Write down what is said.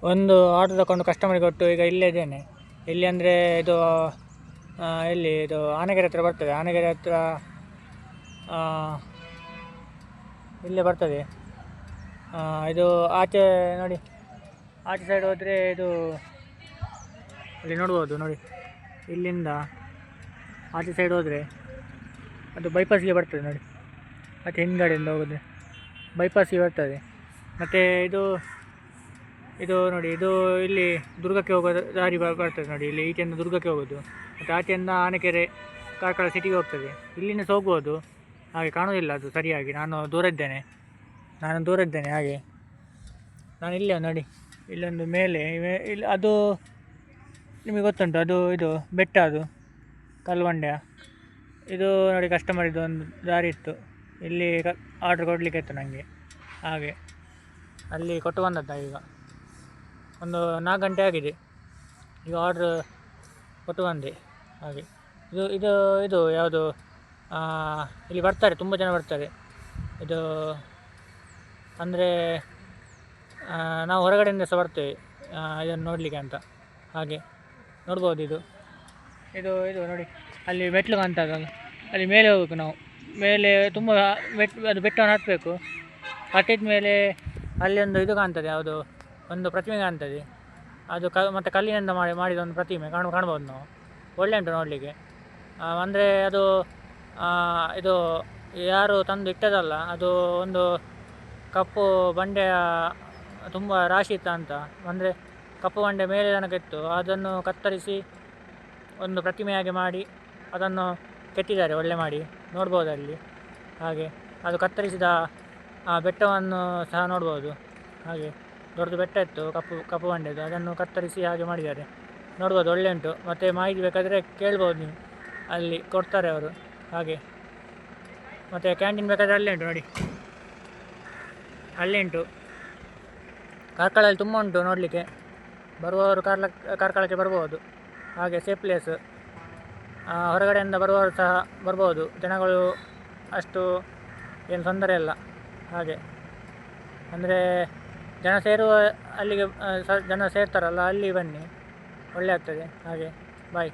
ಒಂದು ಆಟೋ ತಗೊಂಡು ಕಸ್ಟಮರಿಗೆ ಕೊಟ್ಟು ಈಗ ಇಲ್ಲೇ ಇದ್ದೇನೆ. ಇಲ್ಲಿ ಅಂದರೆ ಇದು ಎಲ್ಲಿ ಇದು ಆನೆಗೆರೆ ಹತ್ರ ಬರ್ತದೆ. ಆನೆಗೆರೆ ಹತ್ರ ಇಲ್ಲೇ ಬರ್ತದೆ. ಇದು ಆಚೆ ನೋಡಿ, ಆಚೆ ಸೈಡ್ ಹೋದರೆ ಇದು ಅಲ್ಲಿ ನೋಡ್ಬೋದು ನೋಡಿ. ಇಲ್ಲಿಂದ ಆಚೆ ಸೈಡ್ ಹೋದರೆ ಅದು ಬೈಪಾಸ್ಗೆ ಬರ್ತದೆ ನೋಡಿ. ಮತ್ತು ಹಿಂದ್ಗಡೆಯಿಂದ ಹೋಗೋದು ಬೈಪಾಸಿಗೆ ಬರ್ತದೆ. ಮತ್ತು ಇದು ನೋಡಿ, ಇದು ಇಲ್ಲಿ ದುರ್ಗಕ್ಕೆ ಹೋಗೋ ದಾರಿ ಬರ್ತದೆ ನೋಡಿ. ಇಲ್ಲಿ ಈಚೆಯಿಂದ ದುರ್ಗಕ್ಕೆ ಹೋಗೋದು, ಮತ್ತು ಆಚೆಯಿಂದ ಆನೆಕೆರೆ ಕಾರ್ಕಳ ಸಿಟಿಗೆ ಹೋಗ್ತದೆ. ಇಲ್ಲಿಂದ ಸಹ ಹೋಗ್ಬೋದು, ಹಾಗೆ ಕಾಣೋದಿಲ್ಲ ಅದು ಸರಿಯಾಗಿ. ನಾನು ದೂರ ಇದ್ದೇನೆ ಹಾಗೆ. ನಾನು ಇಲ್ಲೇ ನೋಡಿ, ಇಲ್ಲೊಂದು ಮೇಲೆ ಇಲ್ಲಿ ಅದು ನಿಮಗೆ ಗೊತ್ತುಂಟು, ಅದು ಇದು ಬೆಟ್ಟ, ಅದು ಕಲ್ವಂಡ್ಯ. ಇದು ನೋಡಿ ಕಸ್ಟಮರ್ ಒಂದು ದಾರಿ ಇತ್ತು, ಇಲ್ಲಿ ಆರ್ಡ್ರ್ ಕೊಡಲಿಕ್ಕೆ ಇತ್ತು ನನಗೆ. ಹಾಗೆ ಅಲ್ಲಿ ಕೊಟ್ಟು ಬಂದದ್ದು. ಈಗ ಒಂದು 4 ಗಂಟೆ ಆಗಿದೆ, ಈಗ ಆರ್ಡ್ರ್ ಕೊಟ್ಟು ಬಂದೆ. ಹಾಗೆ ಇದು ಯಾವುದು ಇಲ್ಲಿ ಬರ್ತಾರೆ, ತುಂಬ ಜನ ಬರ್ತಾರೆ. ಇದು ಅಂದರೆ ನಾವು ಹೊರಗಡೆಯಿಂದ ಸಹ ಬರ್ತೇವೆ ಇದನ್ನು ನೋಡಲಿಕ್ಕೆ ಅಂತ. ಹಾಗೆ ನೋಡ್ಬೋದು. ಇದು ನೋಡಿ, ಅಲ್ಲಿ ಮೆಟ್ಲು ಕಾಣ್ತದಲ್ಲ, ಅಲ್ಲಿ ಮೇಲೆ ಹೋಗ್ಬೇಕು ನಾವು. ಮೇಲೆ ತುಂಬ ಅದು ಬೆಟ್ಟವನ್ನು ಹತ್ತಬೇಕು. ಹತ್ತಿದ ಮೇಲೆ ಅಲ್ಲಿ ಒಂದು ಇದು ಕಾಣ್ತದೆ, ಯಾವುದು ಒಂದು ಪ್ರತಿಮೆ ಕಾಣ್ತದೆ. ಅದು ಮತ್ತು ಕಲ್ಲಿನಿಂದ ಮಾಡಿದ ಒಂದು ಪ್ರತಿಮೆ ಕಾಣ್ಬೋದು ನಾವು. ಒಳ್ಳೆ ಉಂಟು ನೋಡಲಿಕ್ಕೆ. ಅಂದರೆ ಅದು ಇದು ಯಾರು ತಂದು ಇಟ್ಟದಲ್ಲ, ಅದು ಒಂದು ಕಪ್ಪು ಬಂಡೆಯ ತುಂಬ ರಾಶಿ ಇತ್ತು ಅಂತ. ಅಂದರೆ ಕಪ್ಪು ಬಂಡೆ ಮೇಲೆ ತನಕ ಇತ್ತು, ಅದನ್ನು ಕತ್ತರಿಸಿ ಒಂದು ಪ್ರತಿಮೆಯಾಗಿ ಮಾಡಿ ಅದನ್ನು ಕೆತ್ತಿದ್ದಾರೆ ಒಳ್ಳೆ ಮಾಡಿ, ನೋಡ್ಬೋದು ಅಲ್ಲಿ. ಹಾಗೆ ಅದು ಕತ್ತರಿಸಿದ ಬೆಟ್ಟವನ್ನು ಸಹ ನೋಡ್ಬೋದು. ಹಾಗೆ ದೊಡ್ಡದು ಬೆಟ್ಟ ಇತ್ತು, ಕಪ್ಪು ಬಂಡೆದು, ಅದನ್ನು ಕತ್ತರಿಸಿ ಹಾಗೆ ಮಾಡಿದ್ದಾರೆ, ನೋಡ್ಬೋದು. ಒಳ್ಳೆ ಉಂಟು. ಮತ್ತು ಮಾಹಿತಿ ಬೇಕಾದರೆ ಕೇಳ್ಬೋದು ನೀವು, ಅಲ್ಲಿ ಕೊಡ್ತಾರೆ ಅವರು. ಹಾಗೆ ಮತ್ತು ಕ್ಯಾಂಟೀನ್ ಬೇಕಾದರೆ ಅಲ್ಲೇ ಉಂಟು ನೋಡಿ, ಅಲ್ಲೇ ಉಂಟು. ಕಾರ್ಕಳದಲ್ಲಿ ತುಂಬ ಉಂಟು ನೋಡಲಿಕ್ಕೆ, ಬರುವವರು ಕಾರ್ಕಳಕ್ಕೆ ಬರ್ಬೋದು. ಹಾಗೆ ಸೇಫ್ ಪ್ಲೇಸ್, ಹೊರಗಡೆಯಿಂದ ಬರುವವರು ಸಹ ಬರ್ಬೋದು. ಜನಗಳು ಅಷ್ಟು ಏನು ತೊಂದರೆ ಇಲ್ಲ. ಹಾಗೆ ಅಂದರೆ ಜನ ಸೇರುವ ಅಲ್ಲಿಗೆ ಜನ ಸೇರ್ತಾರಲ್ಲ, ಅಲ್ಲಿ ಬನ್ನಿ, ಒಳ್ಳೆ ಆಗ್ತದೆ. ಹಾಗೆ ಬಾಯ್.